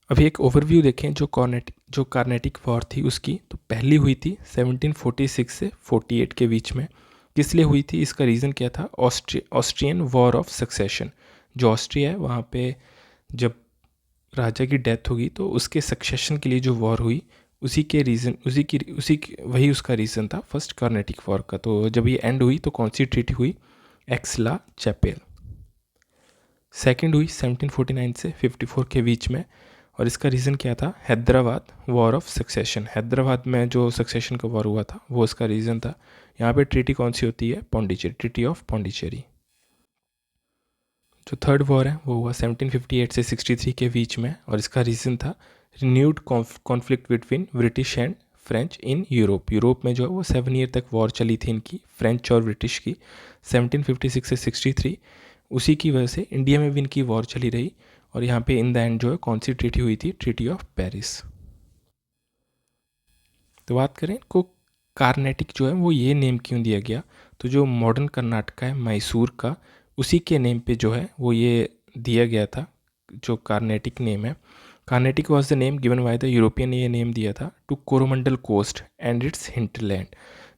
अभी एक ओवरव्यू देखें जो कार्नेटिक वॉर थी उसकी, तो पहली हुई थी 1746 से 48 के बीच में। किस लिए हुई थी, इसका रीज़न क्या था? Austrian war of succession. जो ऑस्ट्रिया है वहाँ पे जब राजा की डेथ होगी तो उसके सक्सेशन के लिए जो वॉर हुई, वही उसका रीज़न था फर्स्ट कार्नेटिक वॉर का। तो जब ये एंड हुई तो कौन सी ट्रीटी हुई? एक्सला चैपेल। सेकंड हुई 1749 से 54 के बीच में, और इसका रीज़न क्या था? Hyderabad war of succession. Hyderabad में जो सक्सेशन का वॉर हुआ था वो उसका रीज़न था। यहाँ पे ट्रीटी कौन सी होती है? Pondicherry, treaty of Pondicherry. जो थर्ड वॉर है वो हुआ 1758 से 63 के बीच में, और इसका रीज़न था renewed conflict between British and French in Europe. Europe में जो है वो 7 ईयर तक वॉर चली थी इनकी, फ्रेंच और ब्रिटिश की, 1756 से 63। उसी की वजह से इंडिया में भी इनकी वॉर चली रही, और यहाँ पे इन द एंड जो है कौन सी ट्रीटी हुई थी? Treaty of Paris. तो बात करें को कार्नेटिक जो है वो ये नेम क्यों दिया गया, तो जो मॉडर्न कर्नाटका है मैसूर का, उसी के नेम पे जो है वो ये दिया गया था जो कार्नेटिक नेम है। Carnatic was the name given by the European ने ये नेम दिया था to Coromandel coast and its hinterland.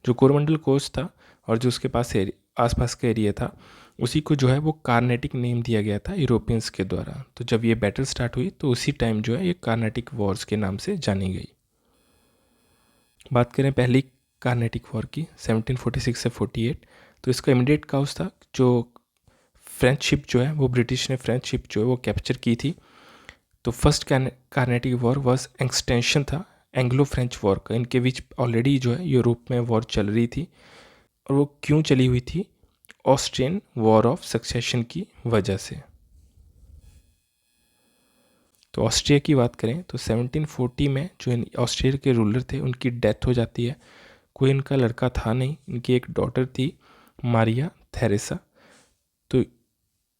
जो कोरोमंडल कोस्ट था और जो उसके पास आसपास का एरिया था, उसी को जो है वो कार्नेटिक नेम दिया गया था यूरोपियंस के द्वारा। तो जब ये बैटल स्टार्ट हुई तो उसी टाइम जो है ये कार्नेटिक वॉर्स के नाम से जानी गई। बात करें पहली कार्नेटिक वॉर की 1746 से 48, तो इसका इमीडिएट काउज था जो फ्रेंच शिप जो है वो ब्रिटिश ने फ्रेंच शिप जो है वो कैप्चर की थी। तो first Carnatic war was extension था एंग्लो फ्रेंच वॉर का। इनके बीच ऑलरेडी जो है यूरोप में वॉर चल रही थी, और वो क्यों चली हुई थी? ऑस्ट्रियन वॉर ऑफ सक्सेशन की वजह से। तो ऑस्ट्रिया की बात करें तो 1740 में जो ऑस्ट्रिया के रूलर थे उनकी डेथ हो जाती है। कोई इनका लड़का था नहीं, इनकी एक डॉटर थी मारिया थेरेसा। तो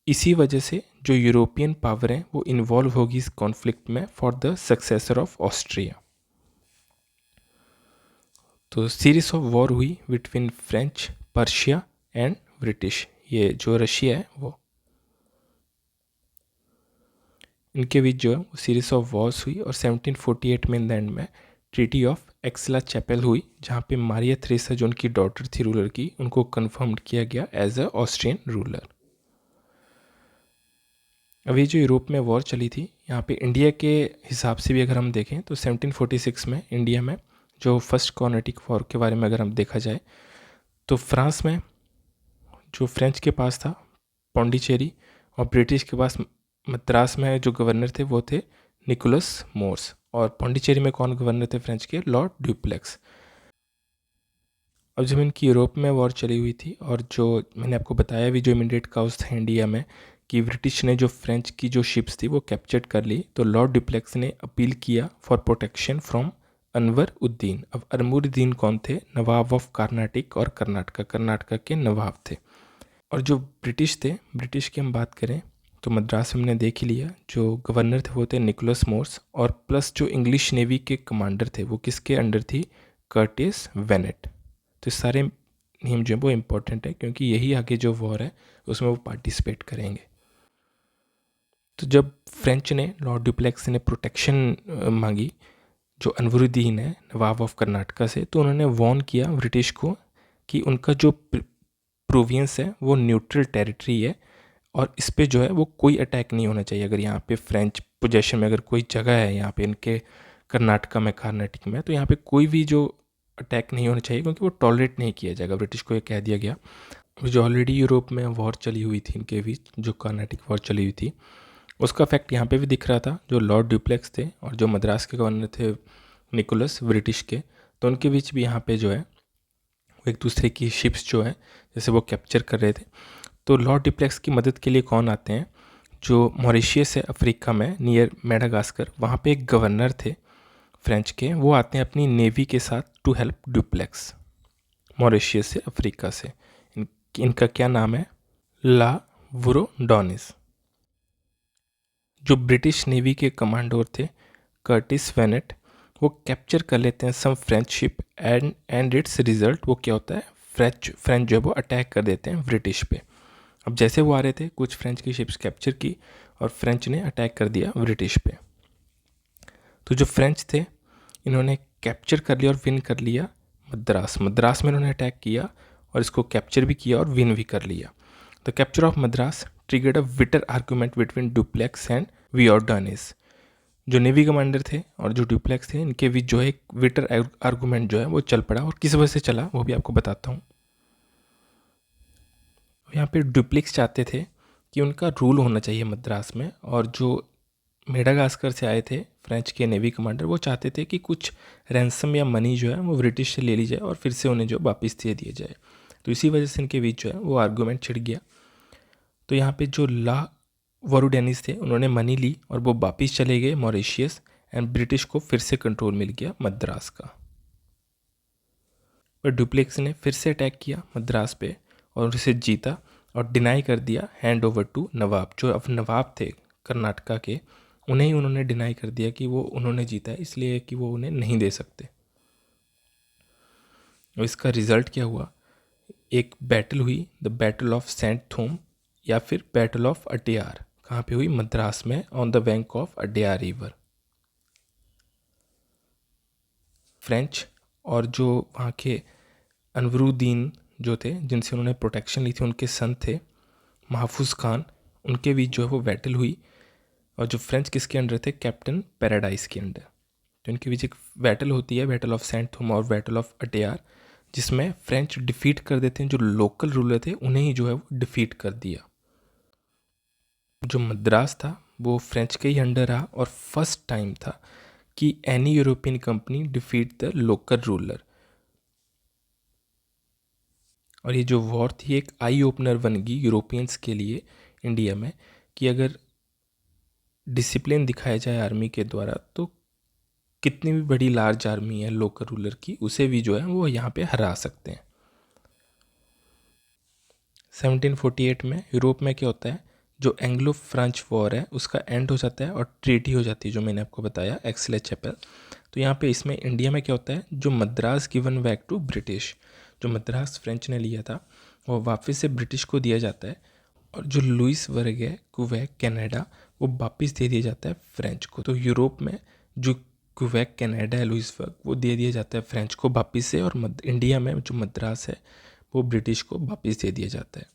इसी वजह से जो यूरोपियन पावर है वो इन्वॉल्व होगी इस कॉन्फ्लिक्ट में for the successor of Austria. तो सीरीज ऑफ वॉर हुई between French, Persia and British. ये जो रशिया है वो, इनके बीच जो है वो सीरीज ऑफ वॉर्स हुई, और 1748 में इन द एंड में ट्रीटी ऑफ एक्सला चैपेल हुई, जहाँ पे मारिया थ्रेसा जो उनकी डॉटर थी रूलर की, उनको कन्फर्म किया गया एज अ ऑस्ट्रियन रूलर। अभी जो यूरोप में वॉर चली थी, यहाँ पे इंडिया के हिसाब से भी अगर हम देखें तो 1746 में इंडिया में जो फर्स्ट कार्नेटिक वॉर के बारे में अगर हम देखा जाए, तो फ्रांस में जो फ्रेंच के पास था पौंडीचेरी, और ब्रिटिश के पास मद्रास में जो गवर्नर थे वो थे निकोलस मोर्स, और पौंडीचेरी में कौन गवर्नर थे फ्रेंच के? Lord Dupleix. अब जब इनकी यूरोप में वॉर चली हुई थी, और जो मैंने आपको बताया भी जो इमीडिएट काउज था इंडिया में कि ब्रिटिश ने जो फ्रेंच की जो शिप्स थी वो कैप्चर कर ली, तो लॉर्ड ड्यूप्लेक्स ने अपील किया for protection from Anwar Uddin. अब अनवर उद्दीन कौन थे? नवाब ऑफ कर्नाटिक और कर्नाटका के नवाब थे। और जो ब्रिटिश थे, ब्रिटिश की हम बात करें तो मद्रास हमने देख ही लिया, जो गवर्नर थे वो थे निकोलस मोर्स, और प्लस जो इंग्लिश नेवी के कमांडर थे वो किसके अंडर थी? Curtis Bennett. तो सारे नेम जो है वो इम्पोर्टेंट है क्योंकि यही आगे जो वॉर है उसमें वो पार्टिसिपेट करेंगे। तो जब फ्रेंच ने लॉर्ड ड्यूप्लेक्स ने प्रोटेक्शन मांगी जो अनवरुद्दीन है नवाब ऑफ कर्नाटका से, तो उन्होंने वॉर्न किया ब्रिटिश को कि उनका जो प्रोविंस है वो न्यूट्रल टेरिटरी है, और इस पे जो है वो कोई अटैक नहीं होना चाहिए। अगर यहाँ पे फ्रेंच पोजेशन में अगर कोई जगह है यहाँ पे इनके कर्नाटका में, कार्नेटिक में, तो यहाँ पे कोई भी जो अटैक नहीं होना चाहिए क्योंकि वो टॉलरेट नहीं किया जाएगा। ब्रिटिश को ये कह दिया गया। जो ऑलरेडी यूरोप में वॉर चली हुई थी इनके बीच, जो कार्नेटिक वॉर चली हुई थी, उसका इफेक्ट यहाँ पे भी दिख रहा था। जो लॉर्ड ड्यूप्लेक्स थे और जो मद्रास के गवर्नर थे निकोलस ब्रिटिश के, तो उनके बीच भी यहाँ पे जो है वो एक दूसरे की शिप्स जो है जैसे वो कैप्चर कर रहे थे। तो लॉर्ड ड्यूप्लेक्स की मदद के लिए कौन आते हैं? जो मॉरिशियस है अफ्रीका में नियर मेडागास्कर, वहाँ पे एक गवर्नर थे फ्रेंच के, वो आते हैं अपनी नेवी के साथ टू हेल्प ड्यूप्लेक्स। मॉरिशियस से, अफ्रीका से। इनका क्या नाम है? La Bourdonnais. जो ब्रिटिश नेवी के कमांडर थे कर्टिस वेनेट, वो कैप्चर कर लेते हैं some French ship and its result वो क्या होता है? फ्रेंच जो है वो अटैक कर देते हैं ब्रिटिश पे। अब जैसे वो आ रहे थे कुछ फ्रेंच की शिप्स कैप्चर की और फ्रेंच ने अटैक कर दिया ब्रिटिश पे। तो जो फ्रेंच थे इन्होंने कैप्चर कर लिया और विन कर लिया मद्रास। मद्रास में इन्होंने अटैक किया और इसको कैप्चर भी किया और विन भी कर लिया। The capture of Madras triggered a bitter argument between Dupleix and Bourdonnais. जो नेवी कमांडर थे और जो डुप्लेक्स थे इनके बीच जो है एक बिटर आर्गूमेंट जो है वो चल पड़ा, और किस वजह से चला वो भी आपको बताता हूँ। यहाँ पे डुप्लेक्स चाहते थे कि उनका रूल होना चाहिए मद्रास में, और जो मेडागास्कर से आए थे फ्रेंच के नेवी कमांडर वो चाहते थे कि कुछ रैंसम या मनी जो है वो ब्रिटिश से ले ली जाए और फिर से उन्हें जो वापस दे दिया जाए। तो इसी वजह से इनके बीच जो है वो आर्गूमेंट छिड़ गया। तो यहाँ पे जो ला वरुडेनिस थे उन्होंने मनी ली और वो वापस चले गए मॉरिशियस, एंड ब्रिटिश को फिर से कंट्रोल मिल गया मद्रास का। पर डुप्लेक्स ने फिर से अटैक किया मद्रास पे और उसे जीता और डिनाई कर दिया हैंड ओवर टू नवाब। जो अब नवाब थे कर्नाटका के उन्हें उन्होंने डिनाई कर दिया कि वो उन्होंने जीता है, इसलिए कि वो उन्हें नहीं दे सकते। और इसका रिजल्ट क्या हुआ, एक बैटल हुई, द बैटल ऑफ सेंट थोम या फिर बैटल ऑफ अड्यार। कहाँ पे हुई, मद्रास में, on the bank of Adyar river. French और जो वहाँ के अनवरुद्दीन जो थे जिनसे उन्होंने प्रोटेक्शन ली थी उनके सन थे महफूज खान, उनके बीच जो है वो बैटल हुई। और जो फ्रेंच किसके अंडर थे, कैप्टन पैराडाइज के अंडर। तो इनके बीच एक बैटल होती है, बैटल ऑफ सेंट थोम और बैटल ऑफ अड्यार, जिसमें फ्रेंच डिफीट कर देते हैं जो लोकल रूलर थे, उन्हें ही जो है वो डिफीट कर दिया। जो मद्रास था वो फ्रेंच के ही अंडर रहा और फर्स्ट टाइम था कि any European company defeat the local ruler. और ये जो वॉर थी एक आई ओपनर बन गई यूरोपियंस के लिए इंडिया में, कि अगर डिसिप्लिन दिखाया जाए आर्मी के द्वारा तो कितनी भी बड़ी लार्ज आर्मी है लोकल रूलर की, उसे भी जो है वो यहाँ पे हरा सकते हैं। 1748 में यूरोप में क्या होता है, जो एंग्लो फ्रेंच वॉर है उसका एंड हो जाता है और ट्रीटी हो जाती है जो मैंने आपको बताया, एक्स-ला-चैपल। तो यहाँ पे इसमें इंडिया में क्या होता है, जो Madras given back to British, जो मद्रास फ्रेंच ने लिया था वो वापस से ब्रिटिश को दिया जाता है, और जो लुइस वर्ग है क्यूबेक कनाडा वो वापस दे दिया जाता है फ्रेंच को। तो यूरोप में जो क्यूबेक कनाडा है लुइस वर्ग वो दे दिया जाता है फ्रेंच को वापस से, और इंडिया में जो मद्रास है वो ब्रिटिश को वापस दे दिया जाता है।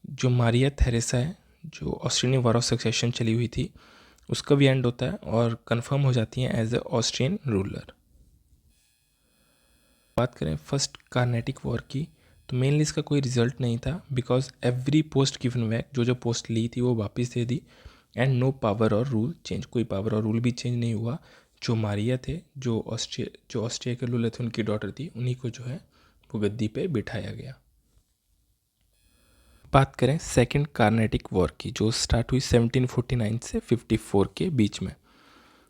जो मारिया थेरेसा है जो ऑस्ट्रेलियन वॉर ऑफ सक्सेशन चली हुई थी उसका भी एंड होता है और कंफर्म हो जाती हैं एज ए ऑस्ट्रियन रूलर। बात करें फर्स्ट कार्नेटिक वॉर की तो मेनली इसका कोई रिजल्ट नहीं था, because every post given back, जो पोस्ट ली थी वो वापस दे दी, एंड नो पावर और रूल चेंज, कोई पावर और रूल भी चेंज नहीं हुआ। जो मारिया थे जो ऑस्ट्रिया के रूलर थे उनकी डॉटर थी, उन्हीं को जो है वो गद्दी पे बिठाया गया। बात करें सेकेंड कार्नेटिक वॉर की जो स्टार्ट हुई 1749 से 54 के बीच में।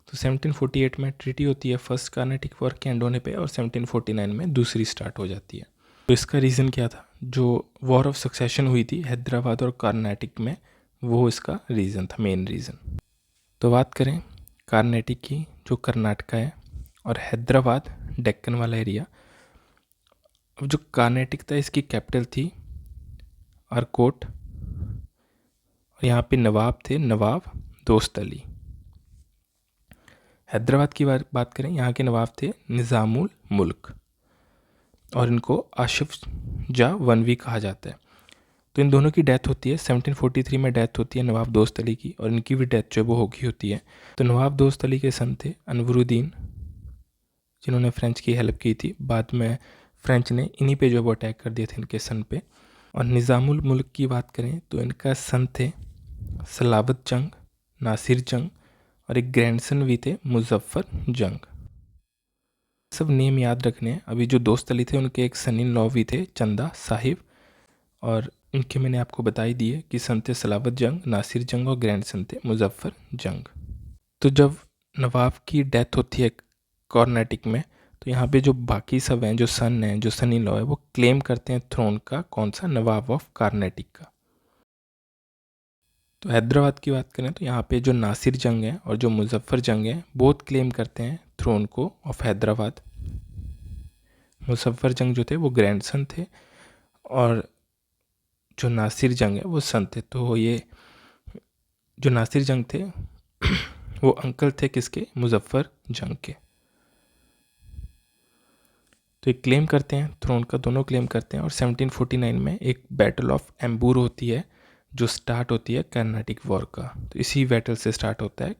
तो 1748 में ट्रीटी होती है फर्स्ट कार्नेटिक वॉर के एंड होने पे, और 1749 में दूसरी स्टार्ट हो जाती है। तो इसका रीज़न क्या था, जो वॉर ऑफ सक्सेशन हुई थी हैदराबाद और कार्नेटिक में, वो इसका रीज़न था, मेन रीज़न। तो बात करें कार्नेटिक की, जो कर्नाटका है, और हैदराबाद डेक्कन वाला एरिया। अब जो कार्नेटिक था इसकी कैपिटल थी अरकोट, और यहाँ पे नवाब थे नवाब दोस्त अली। हैदराबाद की बात करें, यहाँ के नवाब थे निज़ामुल मुल्क, और इनको आशिफ जा वनवी कहा जाता है। तो इन दोनों की डेथ होती है 1743 में, डेथ होती है नवाब दोस्त अली की, और इनकी भी डेथ जो वो होगी होती है। तो नवाब दोस्त अली के सन थे अनवरुद्दीन, जिन्होंने फ्रेंच की हेल्प की थी। बाद में फ्रेंच ने इन्हीं पे जो वो अटैक कर दिए थे इनके सन पे। और निज़ामुल मुल्क की बात करें तो इनका सन थे सलावत जंग, नासिर जंग, और एक ग्रैंडसन भी थे मुजफ्फर जंग। सब नेम याद रखने हैं। अभी जो दोस्त अली थे उनके एक सन इन लॉ भी थे चंदा साहिब, और इनके मैंने आपको बताई दिए कि सन थे सलावत जंग, नासिर जंग, और ग्रैंडसन थे मुजफ्फर जंग। तो जब नवाब की डेथ होती है कर्नाटिक में, तो यहाँ पे जो बाकी सब हैं, जो सन हैं, जो सन इन लॉ है, वो क्लेम करते हैं थ्रोन का, कौन सा, नवाब ऑफ कर्नाटिक का। तो हैदराबाद की बात करें तो यहाँ पे जो नासिर जंग है और जो मुजफ्फर जंग है बोथ क्लेम करते हैं थ्रोन को ऑफ हैदराबाद। मुजफ्फर जंग जो थे वो ग्रैंडसन थे, और जो नासिर जंग है वो सन थे। तो ये जो नासिर जंग थे वो अंकल थे किसके? मुजफ्फर जंग के। तो ये क्लेम करते हैं, थ्रोन का दोनों क्लेम करते हैं। और 1749 में एक बैटल ऑफ एम्बूर होती है जो स्टार्ट होती है कार्नाटिक वॉर का। तो इसी बैटल से स्टार्ट होता है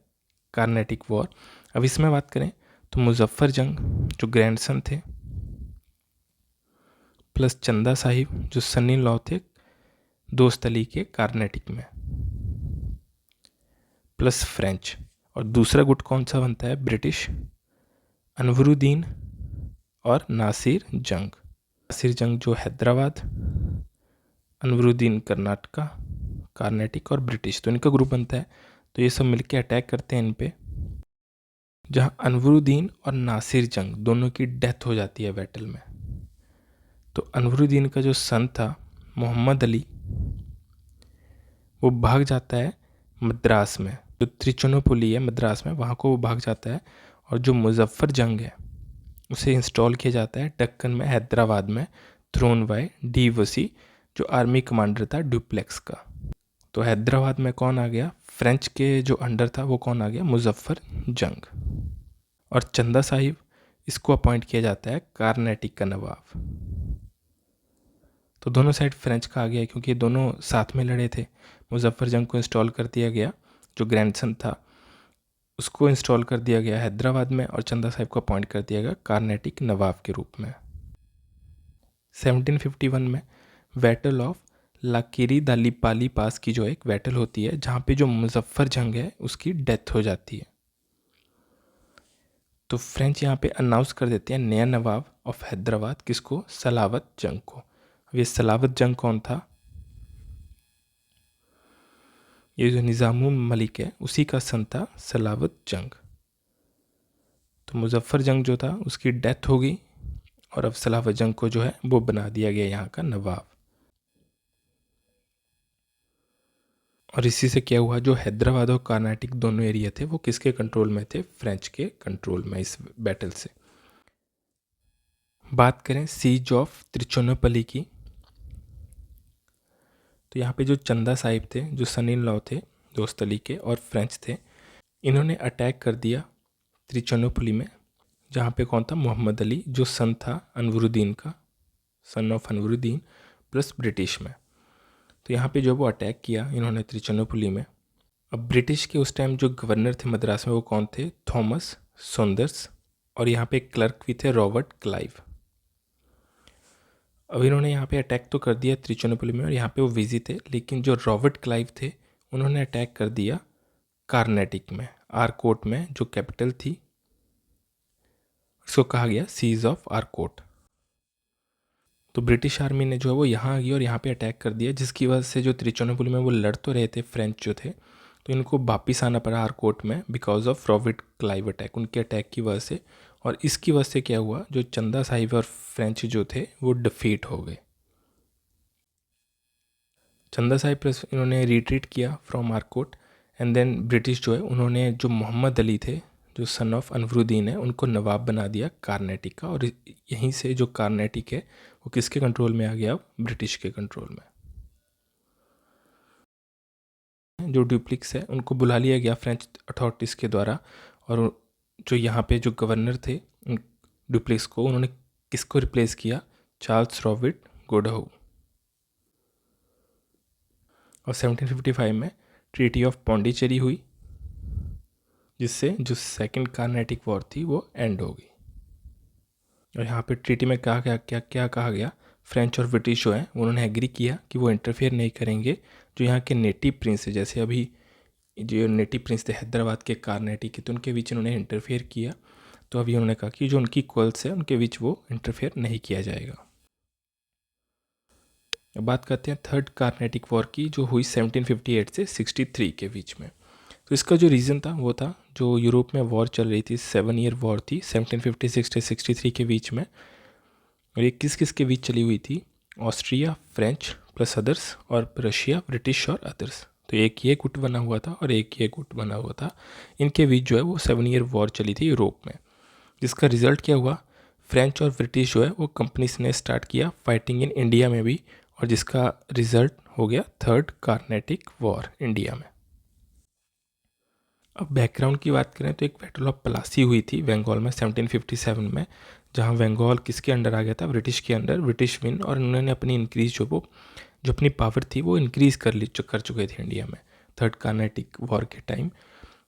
कार्नाटिक वॉर। अब इसमें बात करें तो मुजफ्फर जंग जो ग्रैंडसन थे, प्लस चंदा साहिब जो सन इन लॉ थे दोस्त अली के कार्नाटिक में, प्लस फ्रेंच। और दूसरा गुट कौन सा बनता है? ब्रिटिश, अनवरुद्दीन और नासिर जंग। नासिर जंग जो हैदराबाद, अनवरुद्दीन कर्नाटका, कार्नेटिक और ब्रिटिश, तो इनका ग्रुप बनता है। तो ये सब मिलके अटैक करते हैं इन पे, जहाँ अनवरुद्दीन और नासिर जंग दोनों की डेथ हो जाती है बैटल में। तो अनवरुद्दीन का जो सन था मोहम्मद अली, वो भाग जाता है मद्रास में, जो त्रिचुनापल्ली है मद्रास में, वहाँ को वो भाग जाता है। और जो मुजफ्फर जंग है उसे इंस्टॉल किया जाता है दक्कन में, हैदराबाद में, थ्रोन बाय डी वसी जो आर्मी कमांडर था डुप्लेक्स का। तो हैदराबाद में कौन आ गया? फ्रेंच के जो अंडर था वो कौन आ गया? मुजफ्फर जंग। और चंदा साहिब इसको अपॉइंट किया जाता है कार्नेटिक का नवाब। तो दोनों साइड फ्रेंच का आ गया क्योंकि दोनों साथ में लड़े थे। मुजफ्फर जंग को इंस्टॉल कर दिया गया, जो ग्रैंडसन था उसको इंस्टॉल कर दिया गया हैदराबाद में, और चंदा साहिब को अपॉइंट कर दिया गया कार्नेटिक नवाब के रूप में। 1751 में बैटल ऑफ लाकिरी दालीपाली पास की जो एक बैटल होती है, जहाँ पे जो मुजफ्फर जंग है उसकी डेथ हो जाती है। तो फ्रेंच यहाँ पे अनाउंस कर देते हैं नया नवाब ऑफ हैदराबाद, किसको? सलावत जंग को। अब ये सलावत जंग कौन था? ये जो निज़ामुल मलिक है उसी का सन था सलावत जंग। तो मुजफ्फर जंग जो था उसकी डेथ हो गई, और अब सलावत जंग को जो है वो बना दिया गया यहाँ का नवाब। और इसी से क्या हुआ, जो हैदराबाद और कर्नाटक दोनों एरिया थे वो किसके कंट्रोल में थे? फ्रेंच के कंट्रोल में। इस बैटल से बात करें सीज ऑफ त्रिचुनापल्ली की, तो यहाँ पे जो चंदा साहिब थे जो सन इन लॉ थे दोस्त अली के और फ्रेंच थे, इन्होंने अटैक कर दिया त्रिचुनापल्ली में, जहाँ पे कौन था? मोहम्मद अली जो सन था अनवरुद्दीन का, son of Anwaruddin, plus British में। तो यहाँ पे जो वो अटैक किया इन्होंने त्रिचुनापल्ली में। अब ब्रिटिश के उस टाइम जो गवर्नर थे मद्रास में वो कौन थे? Thomas Saunders. और यहाँ पे क्लर्क भी थे रॉबर्ट क्लाइव। अब इन्होंने यहाँ पे अटैक तो कर दिया त्रिचुनापल्ली में और यहाँ पे वो बिजी थे, लेकिन जो रॉबर्ट क्लाइव थे उन्होंने अटैक कर दिया कार्नेटिक में, आरकोट में जो कैपिटल थी, इसको कहा गया सीज ऑफ आरकोट। तो ब्रिटिश आर्मी ने जो है वो यहाँ आ गई और यहाँ पे अटैक कर दिया, जिसकी वजह से जो त्रिचुनापल्ली में वो लड़ तो रहे थे फ्रेंच जो थे, तो इनको वापिस आना पड़ा आरकोट में because of Robert Clive attack, उनके अटैक की वजह से। और इसकी वजह से क्या हुआ, जो चंदा साहिब और फ्रेंच जो थे वो डिफीट हो गए। चंदा साहिब प्लस इन्होंने रिट्रीट किया from Arcot, and then British जो है उन्होंने जो मोहम्मद अली थे जो सन ऑफ अनवरुद्दीन है उनको नवाब बना दिया कार्नेटिक का। और यहीं से जो कार्नेटिक है वो किसके कंट्रोल में आ गया? ब्रिटिश के कंट्रोल में। जो ड्यूप्लिक्स है उनको बुला लिया गया फ्रेंच अथॉरिटीज़ के द्वारा, और जो यहाँ पे जो गवर्नर थे ड्यूप्लिक्स को उन्होंने किसको रिप्लेस किया? Charles Robert Godeheu. और 1755 में ट्रीटी ऑफ पौंडीचेरी हुई, जिससे जो सेकंड कार्नेटिक वॉर थी वो एंड हो गई। और यहाँ पे ट्रीटी में कहा गया क्या कहा गया? फ्रेंच और ब्रिटिश जो हैं उन्होंने एग्री किया कि वो इंटरफेयर नहीं करेंगे जो यहाँ के नेटिव प्रिंस है, जैसे अभी जो नेटिव प्रिंस थे हैदराबाद के कार्नेटिक के, तो उनके बीच उन्होंने इंटरफेयर किया। तो अभी उन्होंने कहा कि जो उनकी क्वल्स है उनके बीच वो इंटरफेयर नहीं किया जाएगा। अब बात करते हैं थर्ड कार्नेटिक वॉर की, जो हुई 1758 से 63 के बीच में। तो इसका जो रीज़न था वो था जो यूरोप में वॉर चल रही थी, 7 ईयर वॉर थी 1756 से 63 के बीच में। और ये किस किस के बीच चली हुई थी? ऑस्ट्रिया, फ्रेंच प्लस अदर्स, और रशिया, ब्रिटिश और अदर्स। तो एक ये गुट बना हुआ था और एक ये गुट बना हुआ था, इनके बीच जो है वो 7 ईयर वॉर चली थी यूरोप में। जिसका रिजल्ट क्या हुआ? फ्रेंच और ब्रिटिश जो है वो कंपनीज ने स्टार्ट किया फाइटिंग इन इंडिया में भी, और जिसका रिजल्ट हो गया थर्ड कार्नेटिक वॉर इंडिया में। अब बैकग्राउंड की बात करें तो एक बैटल ऑफ प्लासी हुई थी बंगाल में 1757 में, जहां बंगाल किसके अंडर आ गया था, ब्रिटिश के अंडर, ब्रिटिश विन, और उन्होंने अपनी इंक्रीज जो अपनी पावर थी वो इंक्रीज़ कर चुके थे इंडिया में थर्ड कार्नेटिक वॉर के टाइम।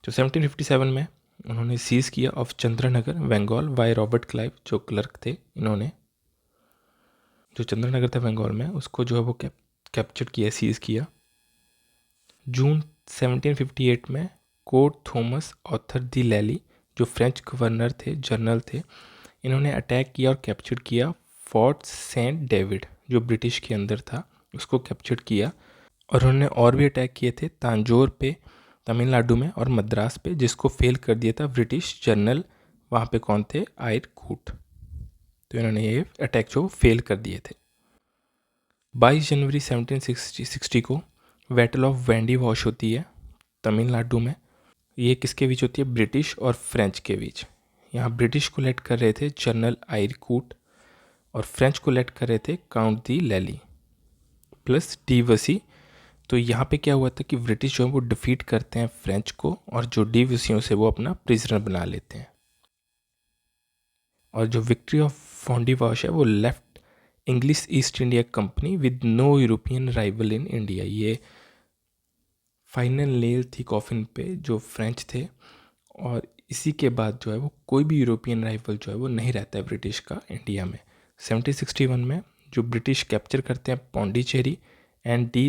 तो 1757 में उन्होंने सीज़ किया of Chandernagore Bengal by Robert Clive, जो क्लर्क थे। इन्होंने जो चंद्रनगर था बंगाल में उसको जो है वो कैप्चर किया, सीज़ किया। जून 1758 में कोर्ट थॉमस ऑर्थर दी लैली, जो फ्रेंच गवर्नर थे, जनरल थे, इन्होंने अटैक किया और कैप्चर किया फोर्ट सेंट डेविड, जो ब्रिटिश के अंदर था, उसको कैप्चर किया। और उन्होंने और भी अटैक किए थे तांजोर पे, तमिलनाडु में, और मद्रास पे, जिसको फेल कर दिया था ब्रिटिश जनरल। वहाँ पे कौन थे, आयर कूट। तो इन्होंने ये अटैक जो फेल कर दिए थे। 22 जनवरी 1760 को बैटल ऑफ वैंडी वॉश होती है तमिलनाडु में। ये किसके बीच होती है, ब्रिटिश और फ्रेंच के बीच। यहाँ ब्रिटिश को लेड कर रहे थे जनरल आयर कूट, और फ्रेंच को लेड कर रहे थे काउंट दी लैली प्लस डी वसी। तो यहाँ पे क्या हुआ था कि ब्रिटिश जो है वो डिफीट करते हैं फ्रेंच को, और जो डी वसियों से वो अपना प्रिजनर बना लेते हैं। और जो विक्ट्री ऑफ फोंडी वॉश है वो left English East India company with no European rival in India. ये फाइनल नेल थी कॉफिन पे जो फ्रेंच थे, और इसी के बाद जो है वो कोई भी यूरोपियन राइवल जो है वो नहीं रहता है ब्रिटिश का इंडिया में। 1761 में जो ब्रिटिश कैप्चर करते हैं पौंडीचेरी, एंड डी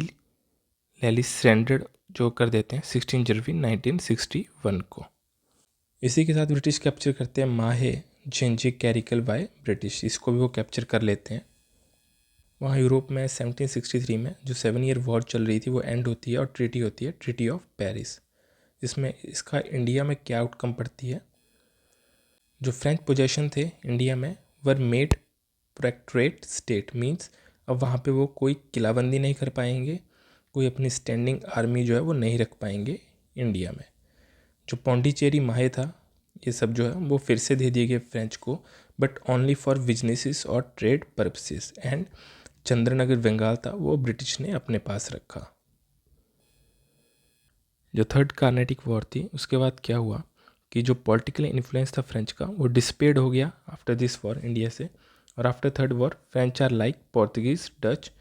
लैली सरेंडर जो कर देते हैं 16 जनवरी 1961 को। इसी के साथ ब्रिटिश कैप्चर करते हैं माहे जेंजे कैरिकल बाय ब्रिटिश, इसको भी वो कैप्चर कर लेते हैं। वहाँ यूरोप में 1763 में जो 7 ईयर वॉर चल रही थी वो एंड होती है, और ट्रीटी होती है, ट्रीटी ऑफ पेरिस। इसमें इसका इंडिया में क्या आउटकम पड़ती है, जो फ्रेंच पोजेशन थे इंडिया में were made protectorate state, means अब वहाँ पे वो कोई किलाबंदी नहीं कर पाएंगे, कोई अपनी स्टैंडिंग आर्मी जो है वो नहीं रख पाएंगे इंडिया में। जो पौंडीचेरी माहे था, ये सब जो है वो फिर से दे दिए गए फ्रेंच को, बट ओनली फॉर बिजनेसेस और trade purposes. And Chandernagore Bengal था वो ब्रिटिश ने अपने पास रखा। जो थर्ड कार्नेटिक वॉर थी उसके बाद क्या हुआ कि जो पॉलिटिकल इन्फ्लुएंस था फ्रेंच का वो डिस्पेड हो गया आफ्टर दिस वॉर इंडिया से। और after third war French are like Portuguese, Dutch,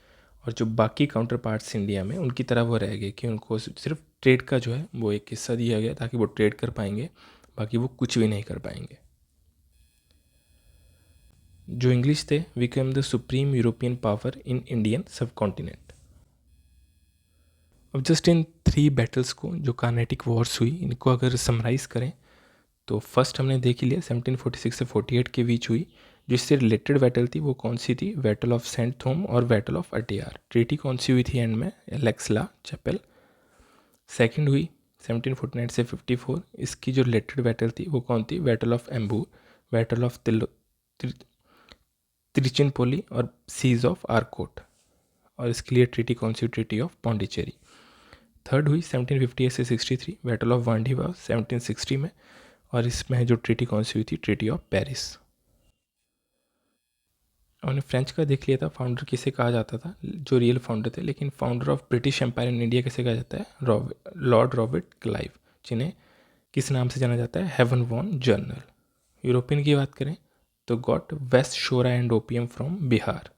और जो बाकी काउंटर पार्ट्स इंडिया में उनकी तरह वो रह गए कि उनको सिर्फ ट्रेड का जो है वो एक हिस्सा दिया गया ताकि वो ट्रेड कर पाएंगे, बाकी वो कुछ भी नहीं कर पाएंगे। जो इंग्लिश थे became the supreme European power in Indian सब कॉन्टिनेंट। अब जस्ट इन 3 बैटल्स को जो कार्नेटिक वॉर्स हुई इनको अगर समराइज़ करें तो फर्स्ट हमने देख ही लिया 1746 से 48 के बीच हुई। जो इससे रिलेटेड बैटल थी वो कौन सी थी, बैटल ऑफ सेंट थोम और बैटल ऑफ अटियार। ट्रीटी कौन सी हुई थी एंड में, एलेक्सला चैपल। सेकंड हुई 1749 से 54, इसकी जो रिलेटेड बैटल थी वो कौन थी, बैटल ऑफ एम्बूर, बैटल ऑफ त्रिचिनपोली और सीज ऑफ आरकोट। और इसके लिए ट्रीटी कौन सी, ट्रीटी ऑफ पौंडीचेरी। थर्ड हुई 1758 से 63, बैटल ऑफ वांडीवा 1760 में, और इसमें जो ट्रीटी कौन सी हुई थी, ट्रीटी ऑफ पेरिस। हमने फ्रेंच का देख लिया था, फाउंडर किसे कहा जाता था, जो रियल फाउंडर थे, लेकिन founder of British empire in India किसे कहा जाता है, लॉर्ड रॉबर्ट क्लाइव, जिन्हें किस नाम से जाना जाता है, हेवन वॉन जर्नल। यूरोपियन की बात करें तो got west shora and opium from Bihar.